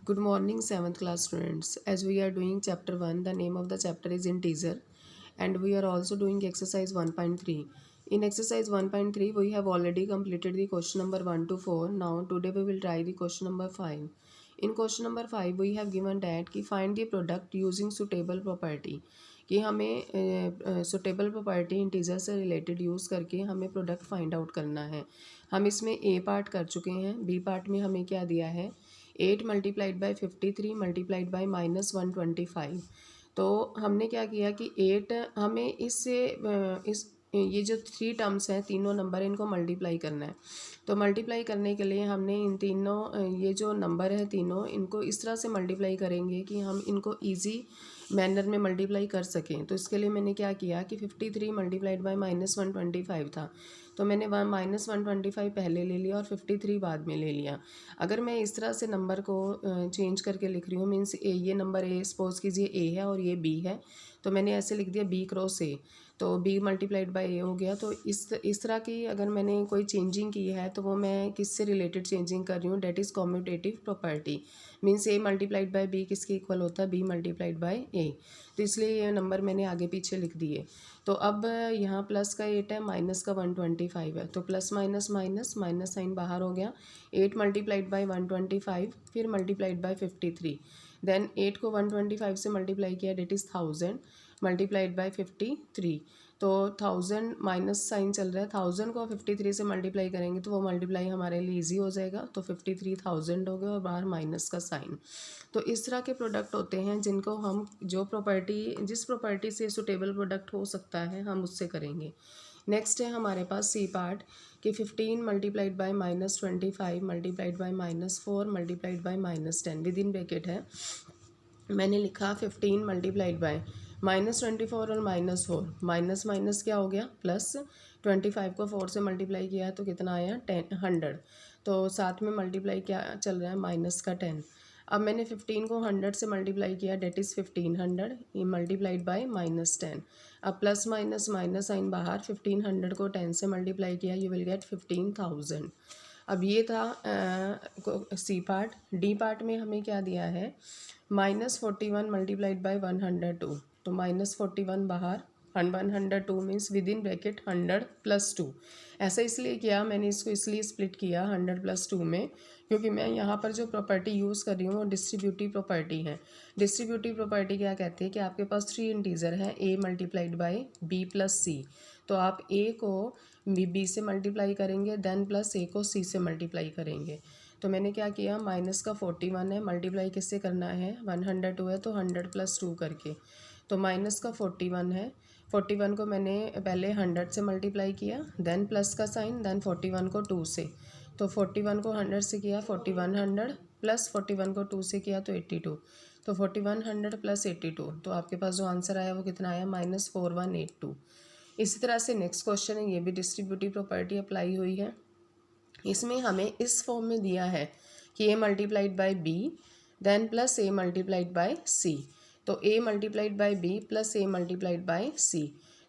Good morning, 7th class students. As we are doing chapter 1, the name of the chapter is integer, and we are also doing exercise 1.3. In exercise 1.3, we have already completed the question number 1 to 4. Now, today we will try the question number 5. In question number 5, we have given that कि find the product using suitable property. कि हमें suitable property integer से related use करके हमें product find out करना है। हम इसमें ए पार्ट कर चुके हैं। बी पार्ट में हमें क्या दिया है, 8 मल्टीप्लाइड बाई 53 मल्टीप्लाइड बाई -125। तो हमने क्या किया कि 8 हमें इससे इस ये जो 3 टर्म्स हैं, तीनों नंबर, इनको मल्टीप्लाई करना है। तो मल्टीप्लाई करने के लिए हमने इन तीनों ये जो नंबर है तीनों, इनको इस तरह से मल्टीप्लाई करेंगे कि हम इनको ईजी मैनर में मल्टीप्लाई कर सकें। तो इसके लिए मैंने क्या किया कि 53 मल्टीप्लाइड बाई -125 था, तो मैंने -125 पहले ले लिया और 53 बाद में ले लिया। अगर मैं इस तरह से नंबर को चेंज करके लिख रही हूँ, मीन्स ये नंबर ए सपोज कीजिए ए है और ये बी है, तो मैंने ऐसे लिख दिया बी क्रॉस ए, तो बी मल्टीप्लाइड बाई ए हो गया। तो इस तरह की अगर मैंने कोई चेंजिंग की है तो वो मैं किससे रिलेटेड चेंजिंग कर रही हूँ, that is commutative property. Means a multiplied by b किसके इक्वल होता है, बी मल्टीप्लाइड बाई ए। तो इसलिए ये नंबर मैंने आगे पीछे लिख दिए। तो अब यहाँ प्लस का 8 है, माइनस का 125 है, तो plus minus minus minus sign बाहर हो गया। 8 मल्टीप्लाइड बाई 125 फिर मल्टीप्लाइड बाई 53, देन 8 को 125 से मल्टीप्लाई किया, डेट इज़ 1000 मल्टीप्लाइड बाई 53। तो 1000 माइनस साइन चल रहा है, 1000 को 53 से मल्टीप्लाई करेंगे तो वो मल्टीप्लाई हमारे लिए ईजी हो जाएगा। तो 53,000 हो गया और बाहर माइनस का साइन। तो इस तरह के प्रोडक्ट होते हैं जिनको हम जिस प्रॉपर्टी से सुटेबल प्रोडक्ट हो सकता है हम उससे करेंगे। नेक्स्ट है हमारे पास सी पार्ट कि 15 multiplied by -25 multiplied by -4 multiplied by -10 with in bracket है। मैंने लिखा 15 मल्टीप्लाइड बाय -24 और -4, माइनस माइनस क्या हो गया प्लस, 25 को 4 से मल्टीप्लाई किया तो कितना आया 100। तो साथ में मल्टीप्लाई क्या चल रहा है, माइनस का 10। अब मैंने 15 को 100 से मल्टीप्लाई किया, डेट इज़ 1500 ये मल्टीप्लाइड बाय -10। अब प्लस माइनस माइनस साइन बाहर, 1500 को 10 से मल्टीप्लाई किया, यू विल गेट 15,000। अब ये था सी पार्ट। डी पार्ट में हमें क्या दिया है, -41 मल्टीप्लाइड बाई 102, तो -41 बाहर, 102 मीन्स विद इन ब्रैकेट 100 + 2। ऐसा इसलिए किया मैंने, इसको इसलिए स्प्लिट किया 100 + 2 में, क्योंकि मैं यहाँ पर जो प्रॉपर्टी यूज़ कर रही हूँ वो डिस्ट्रीब्यूटिव प्रॉपर्टी है। डिस्ट्रीब्यूटिव प्रॉपर्टी क्या कहती है कि आपके पास 3 इंटीजर हैं, a multiplied by b + c, तो आप a को b से मल्टीप्लाई करेंगे, देन प्लस a को c से मल्टीप्लाई करेंगे। तो मैंने क्या किया, माइनस का 41 है, मल्टीप्लाई किससे करना है, 102 है तो 100 + 2 करके, तो माइनस का 41 है। 41 को मैंने पहले 100 से मल्टीप्लाई किया, देन प्लस का साइन, देन 41 को 2 से, तो 41 को 100 से किया 4100, प्लस 41 को 2 से किया तो 82, तो 4100 + 82, तो आपके पास जो आंसर आया वो कितना आया, -4182। इसी तरह से नेक्स्ट क्वेश्चन है, ये भी डिस्ट्रीब्यूटिव प्रॉपर्टी अप्लाई हुई है। इसमें हमें इस फॉर्म में दिया है कि a multiplied by B then plus a multiplied by C, तो a multiplied by B plus a multiplied by C,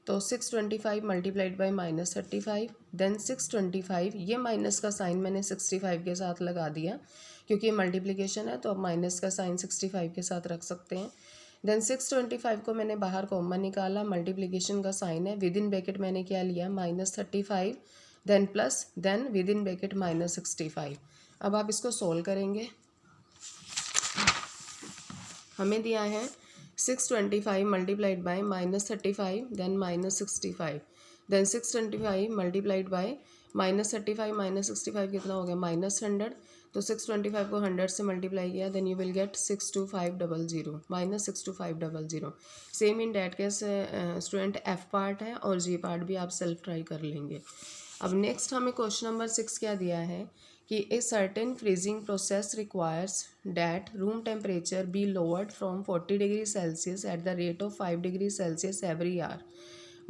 तो 625 मल्टीप्लाइड बाई -35, देन 625, ये माइनस का साइन मैंने 65 के साथ लगा दिया क्योंकि ये मल्टीप्लिकेशन है, तो अब माइनस का साइन 65 के साथ रख सकते हैं। देन 625 को मैंने बाहर कॉमन निकाला, मल्टीप्लिकेशन का साइन है, विद इन ब्रैकेट मैंने क्या लिया, -35, then plus, then within bracket -65। अब आप इसको सोल्व करेंगे। हमें दिया है 625 multiplied by -35 then -65, then 625 multiplied by -35 -65 कितना हो गया, -100, तो 625 को 100 से मल्टीप्लाई किया, then you will get 62500 -62500। Same in that case student f part है और जी पार्ट भी आप सेल्फ ट्राई कर लेंगे। अब नेक्स्ट हमें क्वेश्चन नंबर 6 क्या दिया है कि a certain freezing process requires that room temperature be lowered from 40 degree Celsius at the rate of 5 degree Celsius every hour,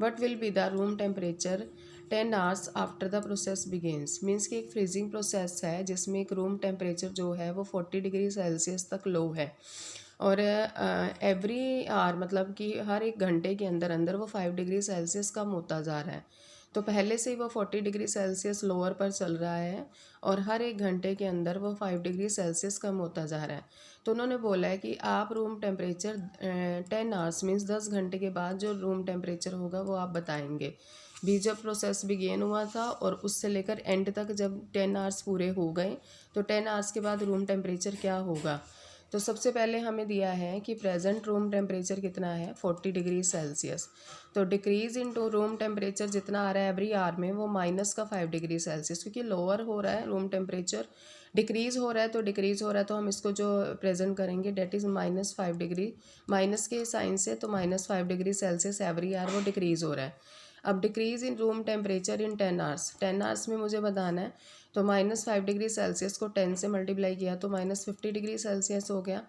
what will be the room temperature 10 hours after the process begins. Means कि एक freezing process है जिसमें एक room temperature जो है वो 40 degree Celsius तक लो है, और एवरी आवर मतलब कि हर एक घंटे के अंदर अंदर वो 5 डिग्री सेल्सियस कम होता जा रहा है। तो पहले से ही वो 40 डिग्री सेल्सियस लोअर पर चल रहा है और हर 1 घंटे के अंदर वो 5 डिग्री सेल्सियस कम होता जा रहा है। तो उन्होंने बोला है कि आप रूम टेम्परेचर 10 आवर्स मीन्स 10 घंटे के बाद जो रूम टेम्परेचर होगा वो आप बताएंगे। भी जब प्रोसेस बिगेन हुआ था और उससे लेकर एंड तक जब 10 आवर्स पूरे हो गए तो 10 आवर्स के बाद रूम टेम्परेचर क्या होगा। तो सबसे पहले हमें दिया है कि प्रेजेंट रूम टेम्परेचर कितना है 40 डिग्री सेल्सियस। तो decrease in to room temperature जितना आ रहा है एवरी आवर में वो माइनस का 5 डिग्री सेल्सियस, क्योंकि लोअर हो रहा है रूम टेम्परेचर, डिक्रीज़ हो रहा है तो डिक्रीज़ हो रहा है तो हम इसको जो प्रेजेंट करेंगे डेट इज़ -5 डिग्री, माइनस के साइन से, तो -5 डिग्री सेल्सियस एवरी आवर वो डिक्रीज़ हो रहा है। अब decrease in room temperature in 10 hours, 10 hours में मुझे बताना है, तो -5 डिग्री सेल्सियस को 10 से मल्टीप्लाई किया तो -50 डिग्री सेल्सियस हो गया।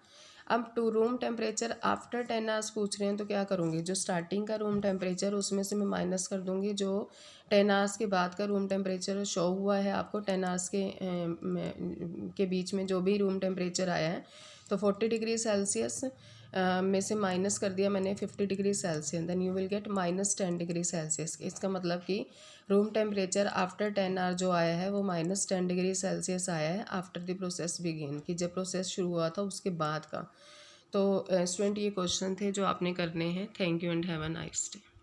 अब to room temperature after 10 hours पूछ रहे हैं तो क्या करूँगी, जो स्टार्टिंग का रूम टेम्परेचर उसमें से मैं माइनस कर दूँगी जो 10 आवर्स के बाद का रूम टेम्परेचर शो हुआ है आपको 10 आवर्स के बीच में जो भी रूम टेम्परेचर आया है। तो 40 डिग्री सेल्सियस में से माइनस कर दिया मैंने 50 degree Celsius, then you will get -10 degree Celsius. इसका मतलब कि रूम टेम्परेचर आफ्टर 10 आवर जो आया है वो -10 डिग्री सेल्सियस आया है आफ्टर द प्रोसेस बिगिन, कि जब प्रोसेस शुरू हुआ था उसके बाद का। तो स्टूडेंट ये क्वेश्चन थे जो आपने करने हैं। Thank you and have a nice day.